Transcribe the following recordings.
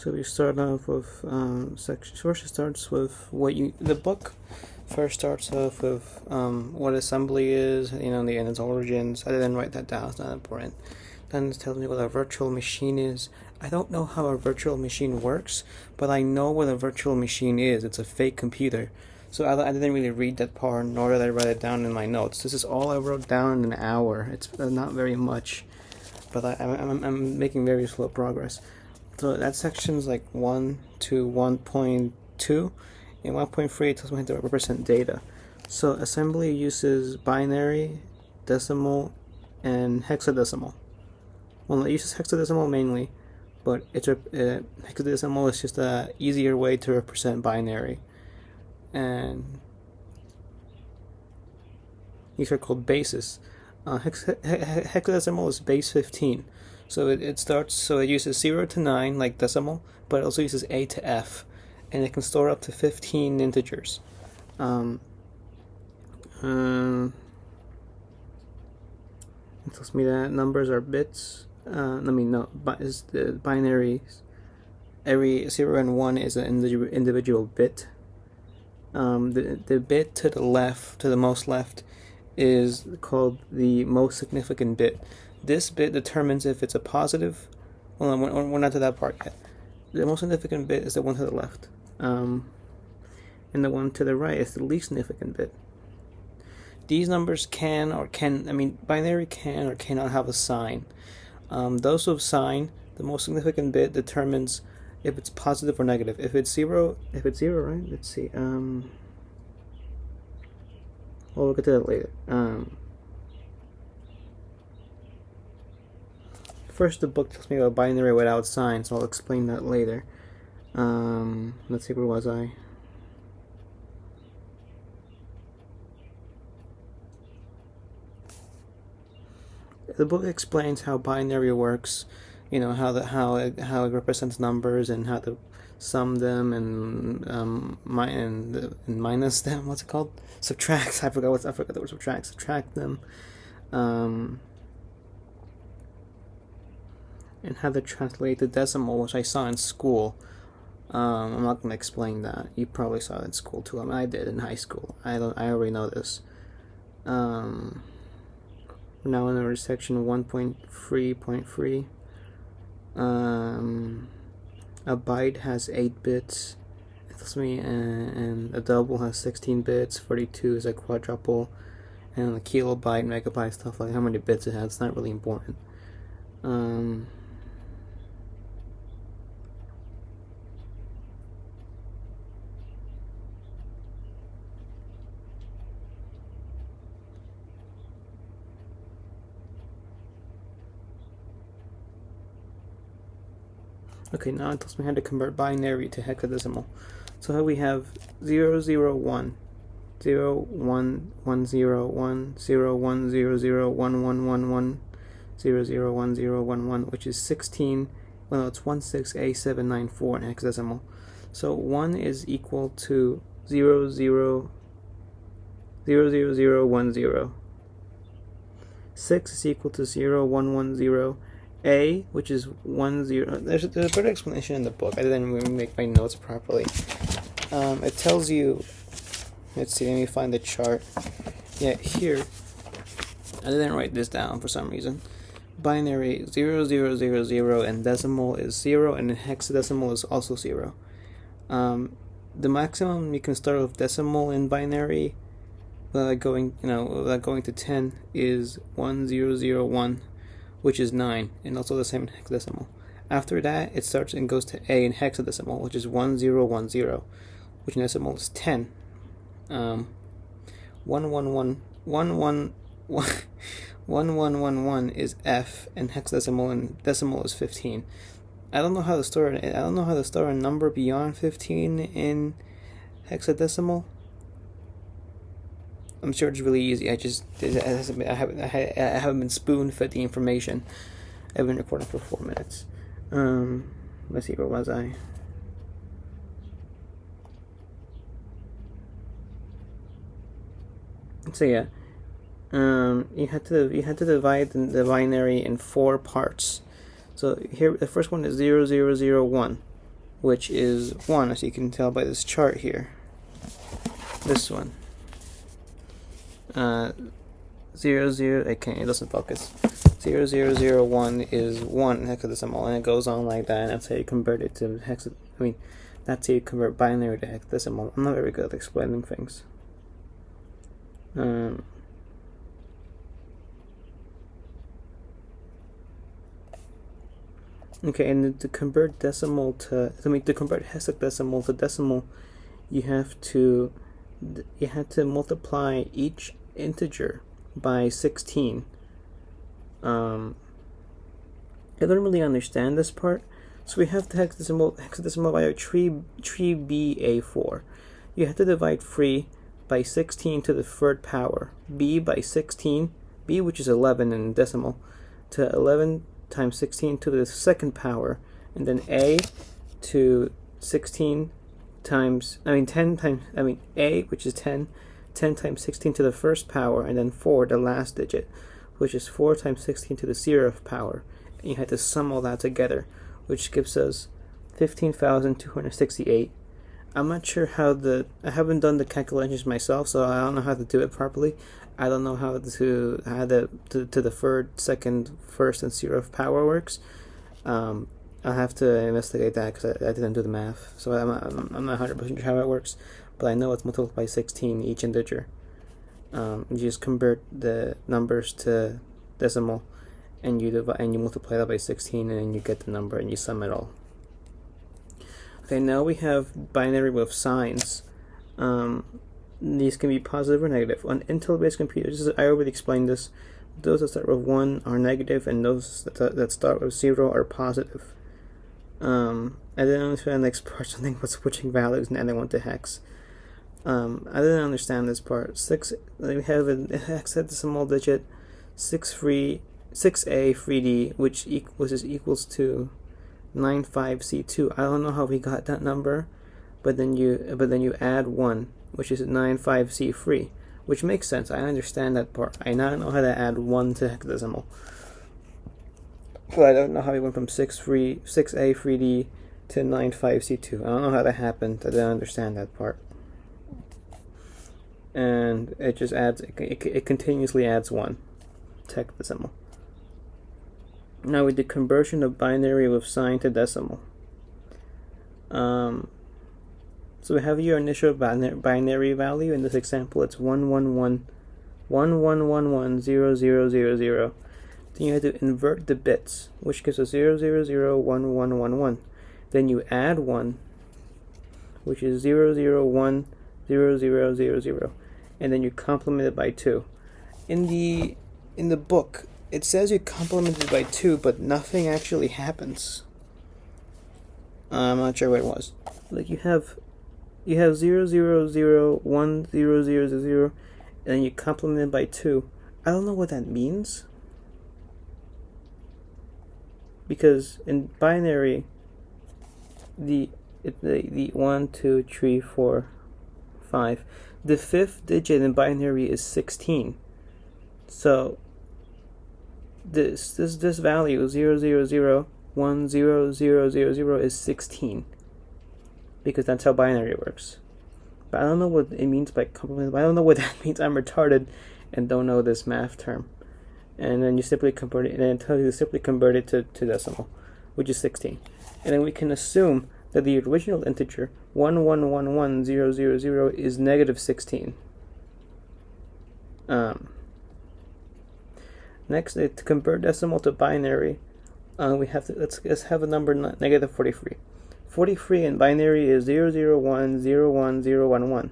So we start off with section. First, it starts with the book first starts off with what assembly is, and its origins. I didn't write that down; it's not important. Then it tells me what a virtual machine is. I don't know how a virtual machine works, but I know what a virtual machine is. It's a fake computer. So I didn't really read that part, nor did I write it down in my notes. This is all I wrote down in an hour. It's not very much, but I'm making very slow progress. So that section's like 1 to 1.2. In 1.3, it tells me how to represent data. So assembly uses binary, decimal, and hexadecimal. Well, it uses hexadecimal mainly, but hexadecimal is just an easier way to represent binary. And these are called bases. Hexadecimal is base 15. So it uses 0 to 9 like decimal, but it also uses A to F, and it can store up to 15 integers. It tells me that numbers are bits. Is the binaries. Every 0 and 1 is an individual bit. The bit to the most left, is called the most significant bit. This bit determines if it's a positive. Well, we're not to that part yet. The most significant bit is the one to the left, and the one to the right is the least significant bit. These numbers binary can or cannot have a sign. Those with sign, the most significant bit determines if it's positive or negative. If it's zero, right? Let's see. We'll get to that later. First, the book tells me about binary without sign, so I'll explain that later. Let's see, where was I? The book explains how binary works, how it represents numbers and how to sum them and minus them. What's it called? Subtract. I forgot the word subtract. Subtract them. And how to translate the decimal, which I saw in school. I'm not gonna explain that. You probably saw it in school too. I did in high school. I already know this. Now in our section 1.3.3. A byte has 8 bits. It tells me, and a double has 16 bits. 42 is a quadruple, and a kilobyte, megabyte, stuff like how many bits it has. It's not really important. Okay, now it tells me how to convert binary to hexadecimal. So here we have 0, 0, 1, 0, 1, 1, 0, 1, 0, 1, 0, 0, 1, 1, 1, 1, 0, 0, 1, 0, 1, 1, which is 16. Well, no, it's 16A794 in hexadecimal. So 1 is equal to 0, 0, 0, 0, 0, 1, 0. 6 is equal to 0, 1, 1, 0. A, which is 1, 0. There's a better explanation in the book. I didn't really make my notes properly. It tells you. Let's see. Let me find the chart. Yeah, here. I didn't write this down for some reason. Binary 0, 0, 0, 0, and decimal is 0, and hexadecimal is also 0. The maximum you can start with decimal in binary, without going to 10, is 1001. Which is 9, and also the same in hexadecimal. After that, it starts and goes to A in hexadecimal, which is 1010, which in decimal is 10. 1111 is F, and hexadecimal and decimal is 15. I don't know how to store a number beyond 15 in hexadecimal. I'm sure it's really easy. I haven't been spoon-fed the information. I've been recording for 4 minutes. Let's see, where was I? So yeah, you had to divide the binary in 4 parts. So here, the first one is 0001. which is 1, as you can tell by this chart here. This one. 0, 0, okay, it doesn't focus. 0, 0, 0, 1 is 1 hexadecimal, and it goes on like that, and that's how you convert it to that's how you convert binary to hexadecimal. I'm not very good at explaining things. Okay, and to convert decimal to convert hexadecimal to decimal, you have to multiply each integer by 16. I don't really understand this part, so we have the hexadecimal by a tree BA4. You have to divide 3 by 16 to the third power, B by 16, B which is 11 in decimal, to 11 times 16 to the second power, and then A to 16 times, 10 times, A, which is 10 times 16 to the first power, and then 4, the last digit, which is 4 times 16 to the 0th power. And you had to sum all that together, which gives us 15,268. I'm not sure how I haven't done the calculations myself, so I don't know how to do it properly. I don't know how the third, second, first, and 0th power works. I'll have to investigate that because I didn't do the math, so I'm not 100% sure how it works. But I know it's multiplied by 16 each integer. You just convert the numbers to decimal, and you multiply that by 16, and then you get the number, and you sum it all. Okay, now we have binary with signs. These can be positive or negative. On Intel-based computers, I already explained this. Those that start with 1 are negative, and those that start with 0 are positive. I didn't understand the next part, something with switching values and adding 1 to hex. I didn't understand this part. We have a hexadecimal digit 6A3D, which equals to 95C2. I don't know how we got that number, but then you add 1, which is 95C3, which makes sense. I understand that part. I now know how to add 1 to hexadecimal, but I don't know how we went from 6A3D to 95C2. I don't know how that happened. I didn't understand that part. And it just adds. It continuously adds 1 to hexadecimal. Now we did conversion of binary with sign to decimal. So we have your initial binary value. In this example, it's 111110000. Then you have to invert the bits, which gives us 0001111. Then you add 1, which is 0010000, and then you complement it by 2. In the book, it says you complement it by 2, but nothing actually happens. I'm not sure what it was. Like you have 0001000, and then you complement it by 2. I don't know what that means, because in binary, the 1, 2, 3, 4, 5. The 5th digit in binary is 16. So this value 0001000 is 16, because that's how binary works. But I don't know what it means by complement. I don't know what that means. I'm retarded and don't know this math term. And then you simply convert it, and then it tells you to simply convert it to decimal, which is 16. And then we can assume that the original integer 1111000 is negative 16. Next, to convert decimal to binary, we have to let's have a number negative 43. 43 in binary is 0010111.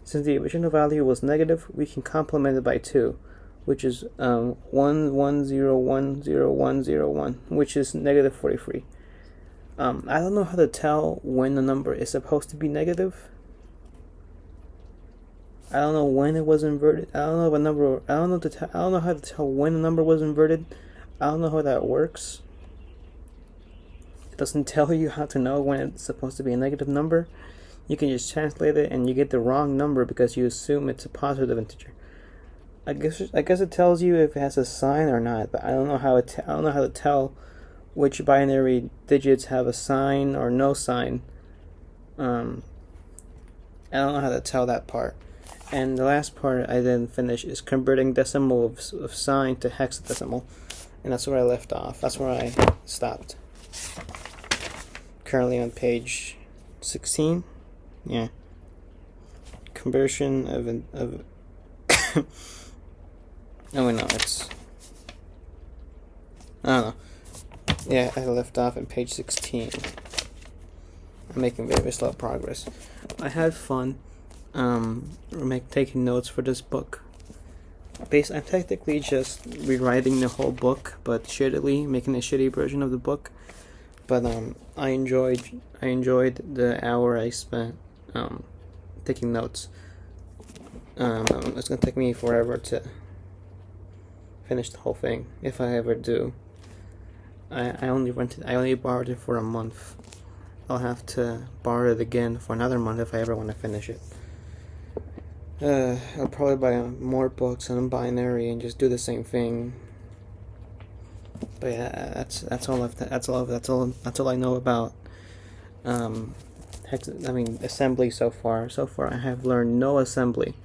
Since the original value was negative, we can complement it by 2, which is 11010101, which is negative 43. I don't know how to tell when a number is supposed to be negative. I don't know when it was inverted. I don't know how to tell when a number was inverted. I don't know how that works. It doesn't tell you how to know when it's supposed to be a negative number. You can just translate it and you get the wrong number because you assume it's a positive integer. I guess it tells you if it has a sign or not, but I don't know how to tell which binary digits have a sign or no sign. I don't know how to tell that part. And the last part I didn't finish is converting decimal of sign to hexadecimal. And that's where I left off. That's where I stopped. Currently on page 16. Yeah. Conversion of oh wait, no, it's, I don't know. Yeah, I left off at page 16. I'm making very slow progress. I had fun taking notes for this book. I'm technically just rewriting the whole book, but shittily, making a shitty version of the book. But I enjoyed the hour I spent taking notes. It's gonna take me forever to finish the whole thing, if I ever do. I only borrowed it for a month. I'll have to borrow it again for another month if I ever want to finish it. I'll probably buy more books on binary and just do the same thing. But yeah, that's all I know about assembly so far. So far, I have learned no assembly,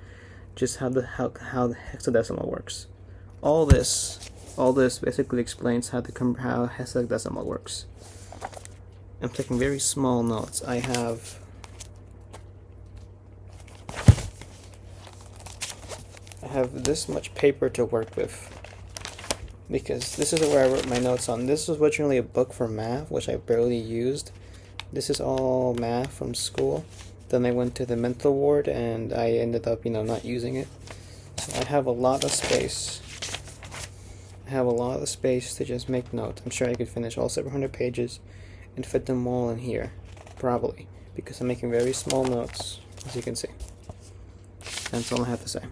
just how the hexadecimal works. All this basically explains how hexadecimal works. I'm taking very small notes. I have this much paper to work with, because this is where I wrote my notes on. This was originally a book for math, which I barely used. This is all math from school. Then I went to the mental ward, and I ended up, not using it. So I have a lot of space. To just make notes. I'm sure I could finish all 700 pages and fit them all in here, probably, because I'm making very small notes, as you can see. That's all I have to say.